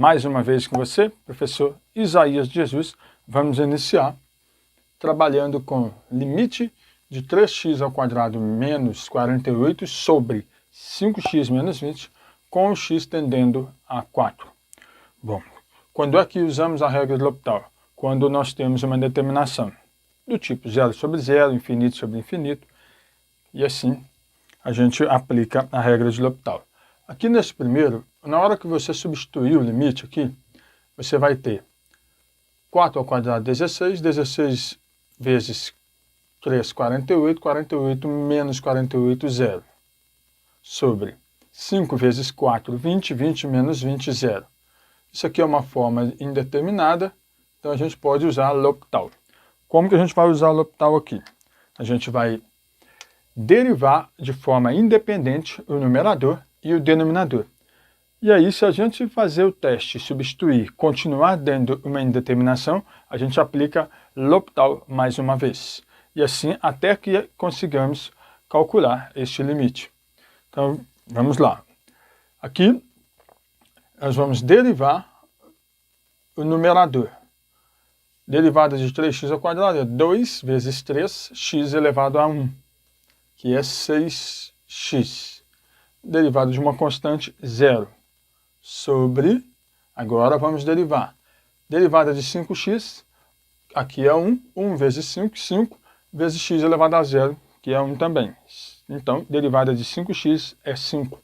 Mais uma vez com você, professor Isaías de Jesus. Vamos iniciar trabalhando com limite de 3x² menos 48 sobre 5x menos 20, com o x tendendo a 4. Bom, quando é que usamos a regra de L'Hopital? Quando nós temos uma determinação do tipo 0 sobre 0, infinito sobre infinito, e assim a gente aplica a regra de L'Hopital. Aqui nesse primeiro, na hora que você substituir o limite aqui, você vai ter 4² 16, 16 vezes 3, 48, 48 menos 48, 0. Sobre 5 vezes 4, 20, 20 menos 20, 0. Isso aqui é uma forma indeterminada, então a gente pode usar L'Hopital. Como que a gente vai usar L'Hopital aqui? A gente vai derivar de forma independente o numerador e o denominador. E aí, se a gente fazer o teste, substituir, continuar dando uma indeterminação, a gente aplica L'Hopital mais uma vez. E assim até que consigamos calcular este limite. Então, vamos lá. Aqui, nós vamos derivar o numerador. Derivada de 3x² é 2 vezes 3x elevado a 1, que é 6x. Derivada de uma constante, 0. Sobre, agora vamos derivar. Derivada de 5x, aqui é 1, 1 vezes 5, 5 vezes x elevado a 0, que é 1 também. Então, derivada de 5x é 5.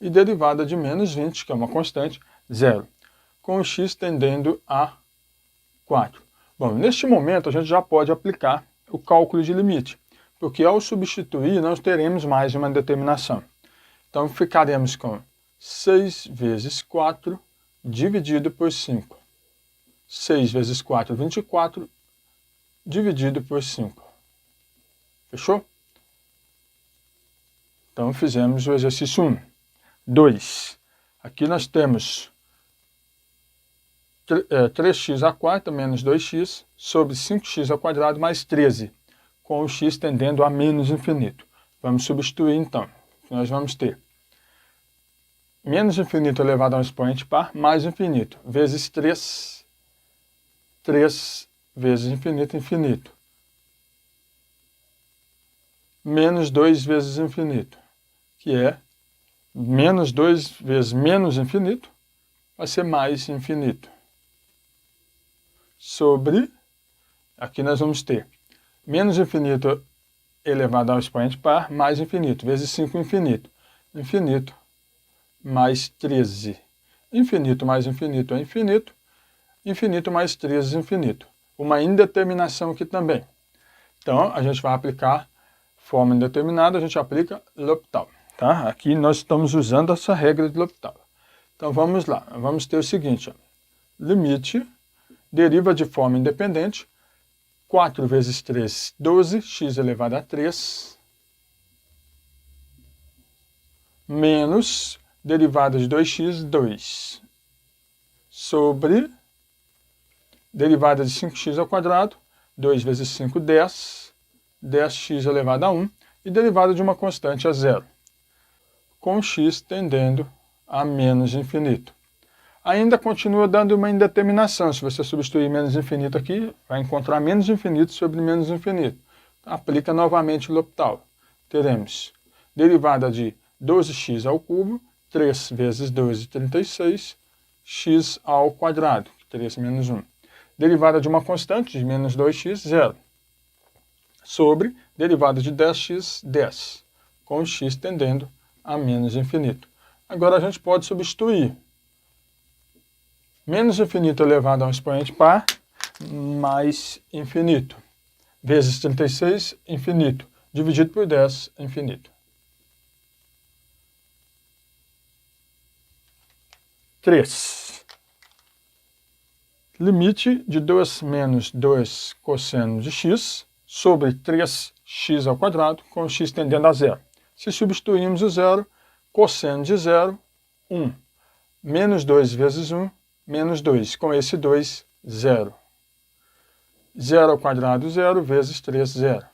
E derivada de menos 20, que é uma constante, 0. Com o x tendendo a 4. Bom, neste momento a gente já pode aplicar o cálculo de limite, porque ao substituir nós teremos mais uma determinação. Então ficaremos com 6 vezes 4 dividido por 5. 6 vezes 4, 24, dividido por 5. Fechou? Então fizemos o exercício 1. 2. Aqui nós temos 3x² menos 2x sobre 5x² mais 13, com o x tendendo a menos infinito. Vamos substituir então. Nós vamos ter menos infinito elevado a um expoente par, mais infinito, vezes 3, 3 vezes infinito, infinito. Menos 2 vezes infinito, que é menos 2 vezes menos infinito, vai ser mais infinito. Sobre, aqui nós vamos ter menos infinito elevado ao expoente par, mais infinito, vezes 5 infinito. Infinito mais 13. Infinito mais infinito é infinito. Infinito mais 13 infinito. Uma indeterminação aqui também. Então, a gente vai aplicar forma indeterminada, a gente aplica L'Hopital. Tá? Aqui nós estamos usando essa regra de L'Hopital. Então, vamos lá. Vamos ter o seguinte. Ó. Limite deriva de forma independente. 4 vezes 3, 12, x elevado a 3, menos derivada de 2x, 2, sobre derivada de 5x², 2 vezes 5, 10, 10x elevado a 1, e derivada de uma constante a 0, com x tendendo a menos infinito. Ainda continua dando uma indeterminação. Se você substituir menos infinito aqui, vai encontrar menos infinito sobre menos infinito. Aplica novamente o L'Hopital. Teremos derivada de 12x ao cubo, 3 vezes 12, 36, x ao quadrado, 3 menos 1. Derivada de uma constante de menos 2x, 0. Sobre derivada de 10x, 10, com o x tendendo a menos infinito. Agora a gente pode substituir. Menos infinito elevado a um expoente par, mais infinito, vezes 36, infinito, dividido por 10, infinito. 3. Limite de 2 menos 2 cosseno de x sobre 3x² com x tendendo a 0. Se substituirmos o 0, cosseno de 0, 1. Menos 2 vezes 1, menos 2. Com esse 2, 0. 0 ao quadrado, 0, vezes 3, 0.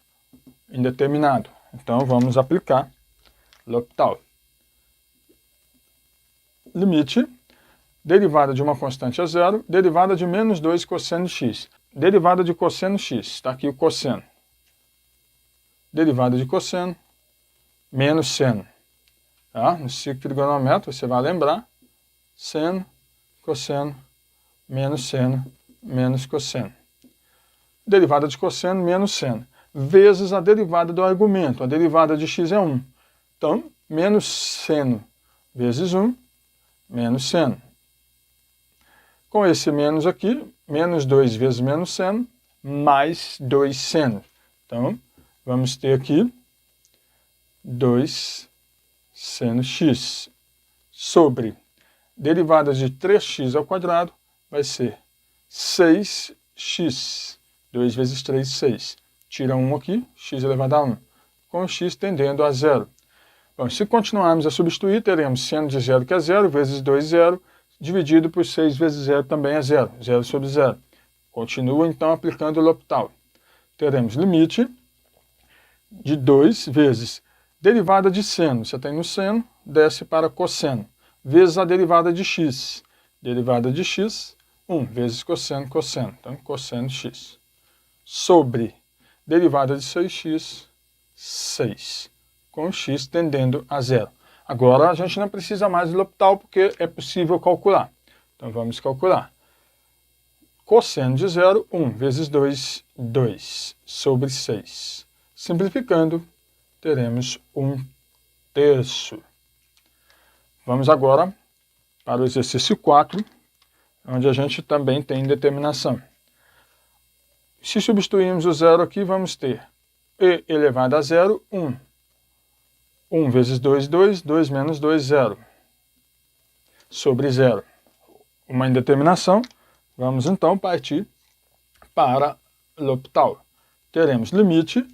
Indeterminado. Então, vamos aplicar L'Hopital. Limite derivada de uma constante é zero, derivada de menos 2 cosseno de x. Derivada de cosseno x, está aqui o cosseno. Derivada de cosseno, menos seno. Tá? No ciclo trigonométrico, você vai lembrar, seno, cosseno, menos cosseno. Derivada de cosseno, menos seno, vezes a derivada do argumento. A derivada de x é 1. Então, menos seno vezes 1, menos seno. Com esse menos aqui, menos 2 vezes menos seno, mais 2 seno. Então, vamos ter aqui 2 seno x sobre derivada de 3x ao quadrado vai ser 6x. 2 vezes 3, 6. Tira 1 aqui, x elevado a 1. Com x tendendo a zero. Bom, se continuarmos a substituir, teremos seno de zero, que é zero, vezes 2, zero, dividido por 6 vezes zero também é zero. Zero sobre zero. Continua, então, aplicando o L'Hopital. Teremos limite de 2 vezes derivada de seno. Você tem no seno, desce para cosseno. Vezes a derivada de x. Derivada de x, 1 vezes cosseno, cosseno. Então, cosseno de x. Sobre derivada de 6x, 6. Com x tendendo a zero. Agora, a gente não precisa mais do L'Hopital, porque é possível calcular. Então, vamos calcular. Cosseno de zero, 1 vezes 2, 2, sobre 6. Simplificando, teremos 1/3. Vamos agora para o exercício 4, onde a gente também tem determinação. Se substituirmos o zero aqui, vamos ter e elevado a zero, 1. 1 vezes 2, 2, 2 menos 2, 0. Sobre 0. Uma indeterminação. Vamos então partir para L'Hopital. Teremos limite,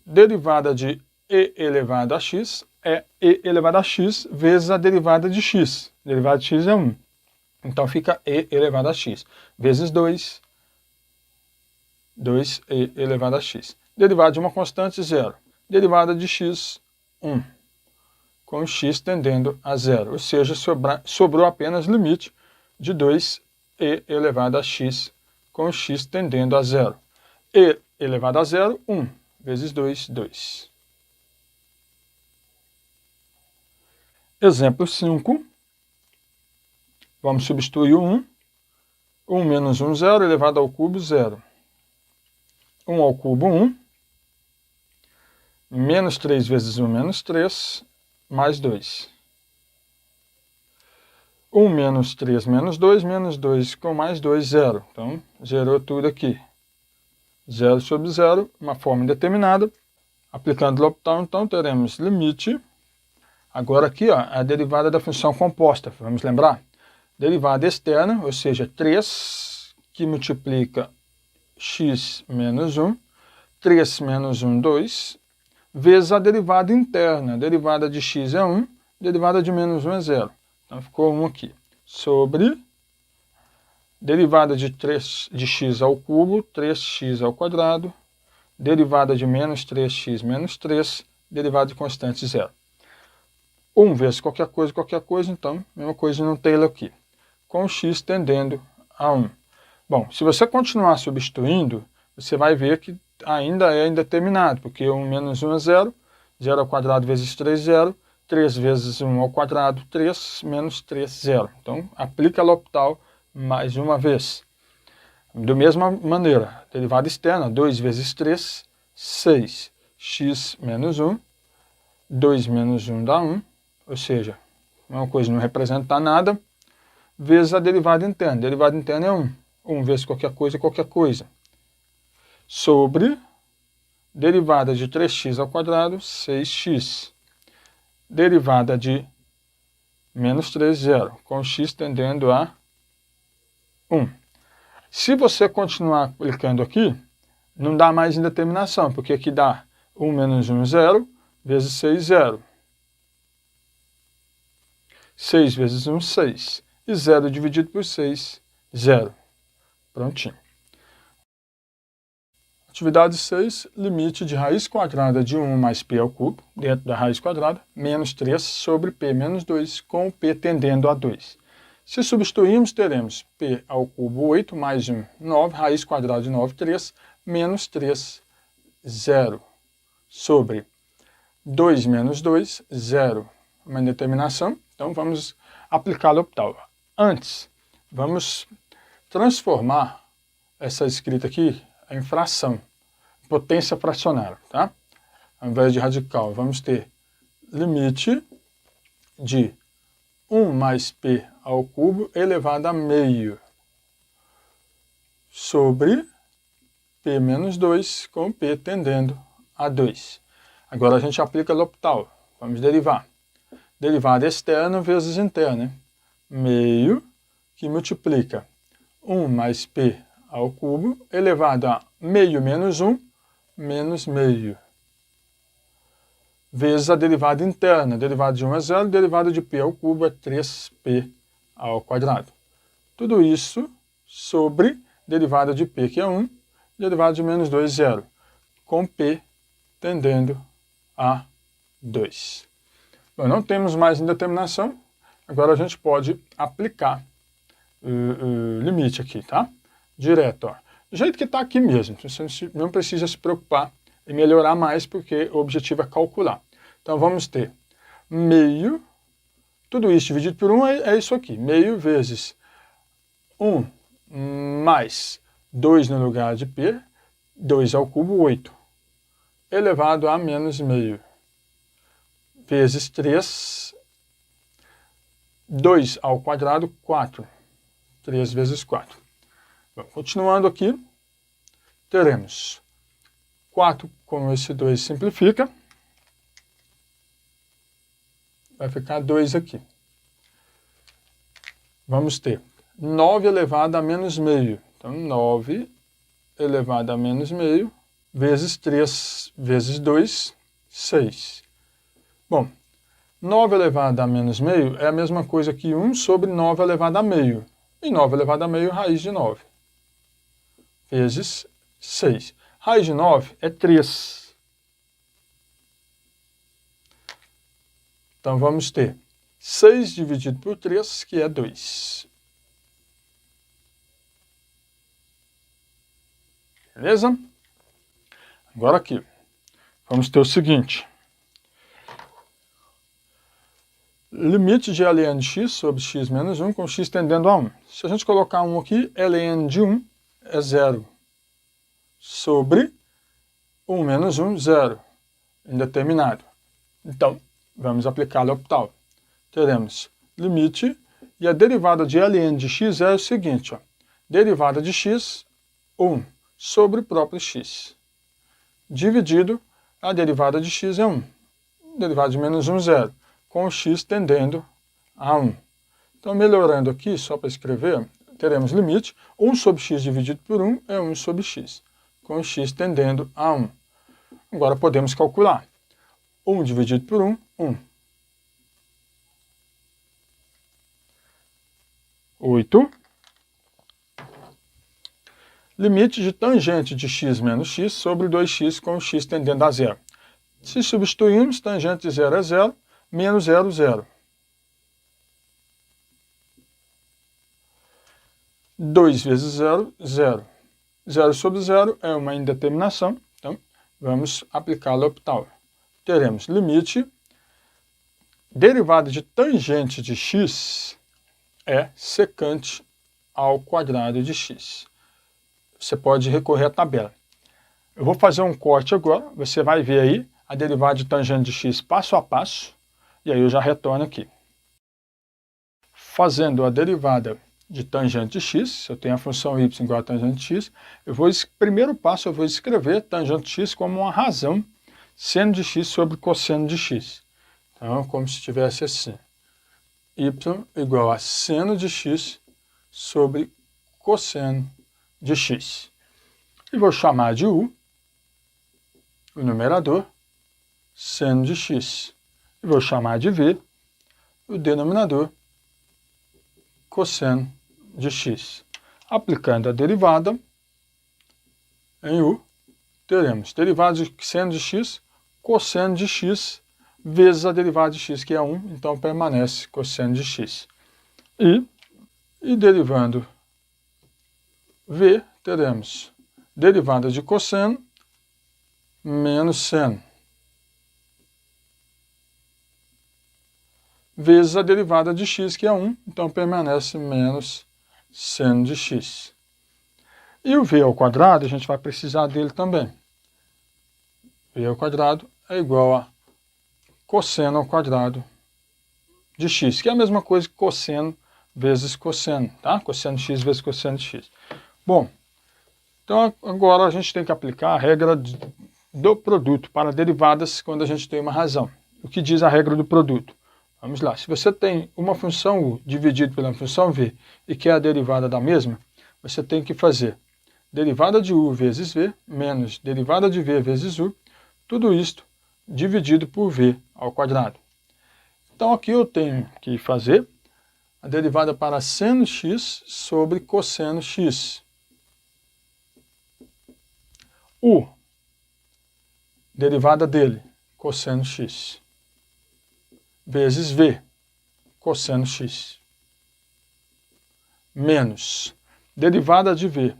derivada de e elevado a x é e elevado a x vezes a derivada de x. Derivada de x é 1. Então fica e elevado a x vezes 2, 2e elevado a x. Derivada de uma constante, 0. Derivada de x, 1. Com x tendendo a 0. Ou seja, sobrou apenas limite de 2e elevado a x com x tendendo a 0. E elevado a 0, 1. Vezes 2, 2. Exemplo 5. Vamos substituir o 1. 1 menos 1, 0, elevado ao cubo, 0. 1 ao cubo, 1. Menos 3 vezes 1, menos 3, mais 2. 1 menos 3, menos 2 com mais 2, 0. Então, zerou tudo aqui. 0 sobre 0, uma forma indeterminada. Aplicando L'Hopital, então, teremos limite. Agora aqui, ó, a derivada da função composta, vamos lembrar? Derivada externa, ou seja, 3, que multiplica x menos 1. 3 menos 1, 2. Vezes a derivada interna. A derivada de x é 1, derivada de menos 1 é 0. Então ficou 1 aqui. Sobre derivada de x ao cubo, 3x ao quadrado. Derivada de menos 3x menos 3, derivada de constante 0. 1 vezes qualquer coisa, então, mesma coisa no Taylor aqui. Com x tendendo a 1. Bom, se você continuar substituindo, você vai ver que ainda é indeterminado, porque 1 menos 1 é 0, 0 ao quadrado vezes 3, 0, 3 vezes 1 ao quadrado, 3, menos 3, 0. Então, aplica L'Hopital mais uma vez. Da mesma maneira, derivada externa, 2 vezes 3, 6, x menos 1, 2 menos 1 dá 1, ou seja, uma coisa não representa nada, vezes a derivada interna. Derivada interna é 1. 1 vezes qualquer coisa. Sobre derivada de 3x ao quadrado, 6x. Derivada de menos 3, 0, com x tendendo a 1. Se você continuar aplicando aqui, não dá mais indeterminação, porque aqui dá 1 menos 1, 0, vezes 6, 0. 6 vezes 1, 6. E 0 dividido por 6, 0. Prontinho. Atividade 6, limite de raiz quadrada de 1 mais p ao cubo, dentro da raiz quadrada, menos 3 sobre p menos 2, com o p tendendo a 2. Se substituirmos, teremos p ao cubo 8 mais 1, 9, raiz quadrada de 9, 3, menos 3, 0, sobre 2 menos 2, 0. Uma indeterminação, então vamos aplicar L'Hopital. Antes, vamos transformar essa escrita aqui em fração, potência fracionária, tá? Ao invés de radical, vamos ter limite de 1 mais p ao cubo elevado a meio sobre p menos 2 com p tendendo a 2. Agora a gente aplica L'Hopital. Vamos derivar. Derivada externa vezes interna. Meio que multiplica 1 mais p ao cubo elevado a meio menos 1 menos meio. Vezes a derivada interna. Derivada de 1 é 0, derivada de p ao cubo é 3p ao quadrado. Tudo isso sobre derivada de p, que é 1, derivada de menos 2, 0, com p tendendo a 2. Bom, não temos mais indeterminação, agora a gente pode aplicar o limite aqui, tá? Direto, ó. Do jeito que está aqui mesmo, você não precisa se preocupar em melhorar mais, porque o objetivo é calcular. Então vamos ter meio, tudo isso dividido por 1 é isso aqui, meio vezes 1 mais 2 no lugar de p, 2 ao cubo, 8, elevado a menos meio, vezes 3, 2 ao quadrado, 4, 3 vezes 4. Bom, continuando aqui, teremos 4, como esse 2 simplifica, vai ficar 2 aqui. Vamos ter 9 elevado a menos meio. Então, 9 elevado a menos meio, vezes 3 vezes 2, 6. Bom, 9 elevado a menos meio é a mesma coisa que 1 sobre 9 elevado a meio. E 9 elevado a meio, raiz de 9. Vezes 6. Raiz de 9 é 3. Então, vamos ter 6 dividido por 3, que é 2. Beleza? Agora aqui, vamos ter o seguinte. Limite de ln de x sobre x menos 1 com x tendendo a 1. Se a gente colocar 1 aqui, ln de 1 é 0. Sobre 1 menos 1, 0. Indeterminado. Então, vamos aplicar L'Hopital. Teremos limite, e a derivada de ln de x é o seguinte, ó. Derivada de x, 1, sobre o próprio x. Dividido, a derivada de x é 1. Derivada de menos 1, 0. Com o x tendendo a 1. Então, melhorando aqui, só para escrever, teremos limite, 1 sobre x dividido por 1 é 1 sobre x, com o x tendendo a 1. Agora podemos calcular. 1 dividido por 1, 1. 8. Limite de tangente de x menos x sobre 2x com o x tendendo a 0. Se substituirmos, tangente de 0 é 0, menos 0, 0. 2 vezes 0, 0. 0 sobre 0 é uma indeterminação, então vamos aplicar L'Hopital. Teremos limite, derivada de tangente de x é secante ao quadrado de x. Você pode recorrer à tabela. Eu vou fazer um corte agora, você vai ver aí a derivada de tangente de x passo a passo, e aí eu já retorno aqui. Fazendo a derivada de tangente de x, se eu tenho a função y igual a tangente de x, primeiro passo eu vou escrever tangente de x como uma razão seno de x sobre cosseno de x. Então, como se estivesse assim. Y igual a seno de x sobre cosseno de x. E vou chamar de u, o numerador, seno de x. E vou chamar de v, o denominador, cosseno de x. Aplicando a derivada em u, teremos derivada de seno de x, cosseno de x, vezes a derivada de x, que é 1, então permanece cosseno de x. E E derivando v, teremos derivada de cosseno menos seno, vezes a derivada de x, que é 1, então permanece menos seno de x. E o v ao quadrado, a gente vai precisar dele também. V ao quadrado é igual a cosseno ao quadrado de x, que é a mesma coisa que cosseno vezes cosseno, tá? Cosseno de x vezes cosseno de x. Bom, então agora a gente tem que aplicar a regra do produto para derivadas quando a gente tem uma razão. O que diz a regra do produto? Vamos lá, se você tem uma função u dividido pela função v e quer a derivada da mesma, você tem que fazer derivada de u vezes v menos derivada de v vezes u, tudo isto dividido por v ao quadrado. Então aqui eu tenho que fazer a derivada para seno x sobre cosseno x. U, derivada dele, cosseno x, vezes v, cosseno x, menos derivada de v,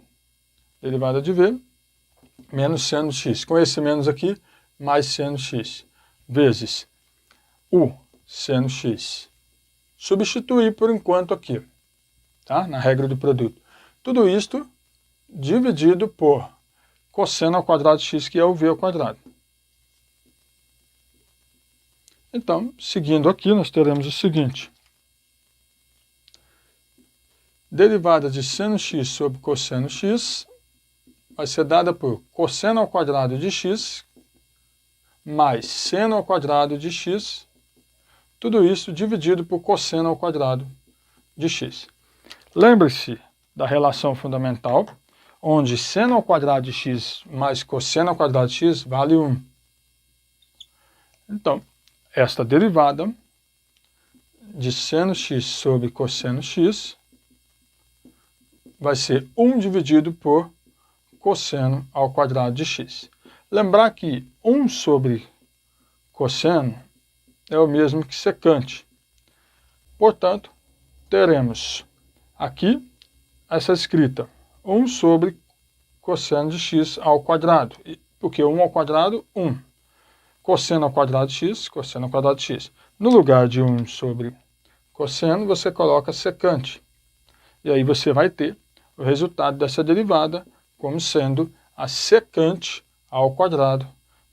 menos seno x, com esse menos aqui, mais seno x, vezes u, seno x. Substituir por enquanto aqui, tá? Na regra do produto. Tudo isto dividido por cosseno ao quadrado de x, que é o v ao quadrado. Então, seguindo aqui, nós teremos o seguinte. Derivada de seno x sobre cosseno x vai ser dada por cosseno ao quadrado de x mais seno ao quadrado de x, tudo isso dividido por cosseno ao quadrado de x. Lembre-se da relação fundamental, onde seno ao quadrado de x mais cosseno ao quadrado de x vale 1. Então, esta derivada de seno x sobre cosseno x vai ser 1 dividido por cosseno ao quadrado de x. Lembrar que 1 sobre cosseno é o mesmo que secante. Portanto, teremos aqui essa escrita 1 sobre cosseno de x ao quadrado. Porque 1 ao quadrado, 1. Cosseno ao quadrado de x, cosseno ao quadrado de x. No lugar de 1 sobre cosseno, você coloca secante. E aí você vai ter o resultado dessa derivada como sendo a secante ao quadrado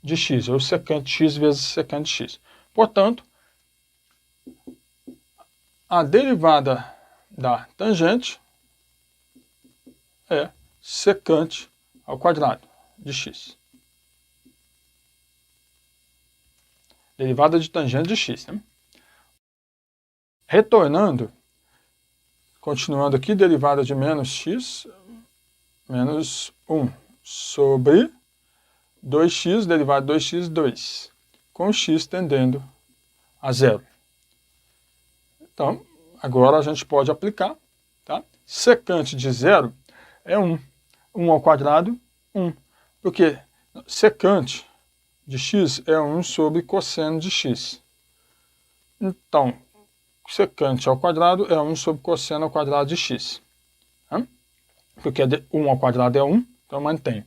de x, ou secante x vezes secante x. Portanto, a derivada da tangente é secante ao quadrado de x. Derivada de tangente de x. Né? Retornando, continuando aqui, derivada de menos x, menos 1 sobre 2x, derivada de 2x, 2, com x tendendo a zero. Então, agora a gente pode aplicar, tá? Secante de zero é 1. 1 ao quadrado, 1. Porque secante de x é 1 sobre cosseno de x. Então, secante ao quadrado é 1 sobre cosseno ao quadrado de x. Tá? Porque 1 ao quadrado é 1, então mantém.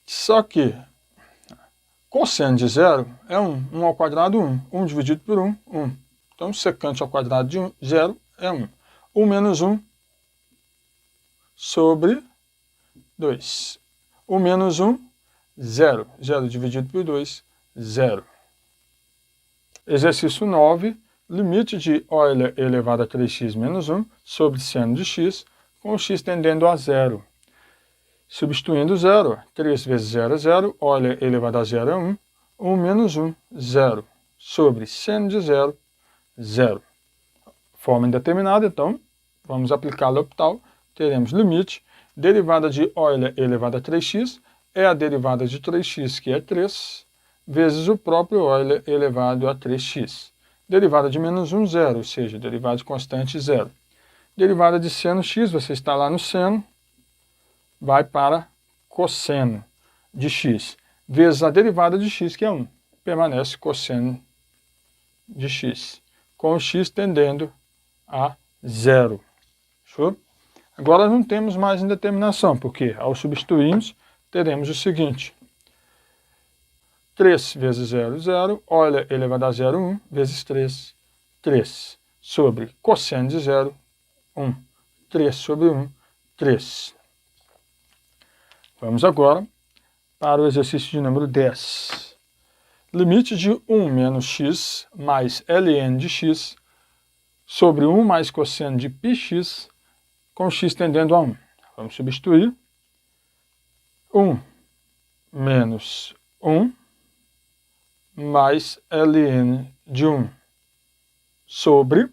Só que cosseno de zero é 1. 1 ao quadrado, 1. 1 dividido por 1, 1. Então, secante ao quadrado de 0 é 1. 1 menos 1 sobre 2. 1 menos 1, 0. 0 dividido por 2, 0. Exercício 9. Limite de Euler elevado a 3x menos 1 sobre seno de x, com o x tendendo a 0. Substituindo 0, 3 vezes 0 é 0, Euler elevado a 0 é 1. 1 menos 1, 0. Sobre seno de 0, 0. Forma indeterminada, então, vamos aplicar L'Hopital. Teremos limite, derivada de Euler elevado a 3x é a derivada de 3x, que é 3, vezes o próprio Euler elevado a 3x. Derivada de menos 1, 0, ou seja, derivada de constante, 0. Derivada de seno x, você está lá no seno, vai para cosseno de x, vezes a derivada de x, que é 1. Permanece cosseno de x, com o x tendendo a 0. Show? Agora não temos mais indeterminação, porque ao substituirmos, teremos o seguinte. 3 vezes 0, 0. Olha, elevado a 0, 1, vezes 3. 3 sobre cosseno de 0, 1. 3 sobre 1, 3. Vamos agora para o exercício de número 10. Limite de 1 menos x mais ln de x sobre 1 mais cosseno de πx com x tendendo a 1. Vamos substituir. 1 menos 1 mais ln de 1 sobre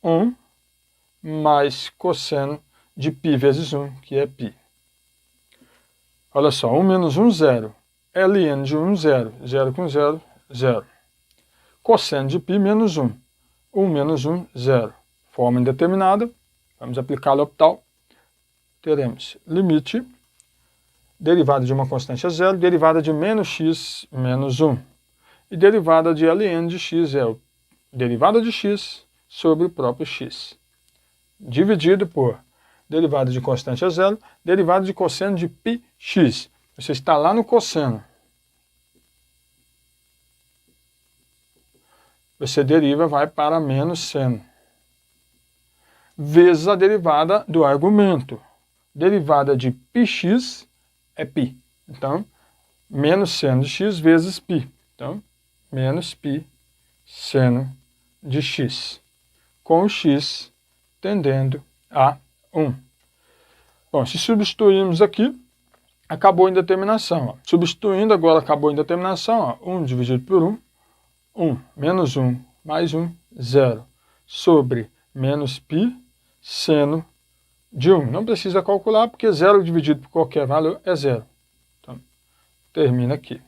1 mais cosseno de π vezes 1, que é π. Olha só, 1 menos 1, 0. ln de 1, 0. 0 com 0, 0. Cosseno de π menos 1. 1 menos 1, 0. Forma indeterminada. Vamos aplicar L'Hopital. Teremos limite, derivada de uma constante é 0, derivada de menos x menos 1. E derivada de ln de x é o derivada de x sobre o próprio x. Dividido por derivada de constante é 0, derivada de cosseno de πx. Você está lá no cosseno. Você deriva, vai para menos seno. Vezes a derivada do argumento. Derivada de πx é π. Então, menos seno de x vezes π. Então, menos π seno de x. Com o x tendendo a 1. Bom, se substituirmos aqui, acabou a indeterminação. Ó. Substituindo agora, acabou a indeterminação. Ó. 1 dividido por 1. 1 menos 1 mais 1, 0. Sobre menos π seno de 1. Não precisa calcular, porque 0 dividido por qualquer valor é 0. Então, termina aqui.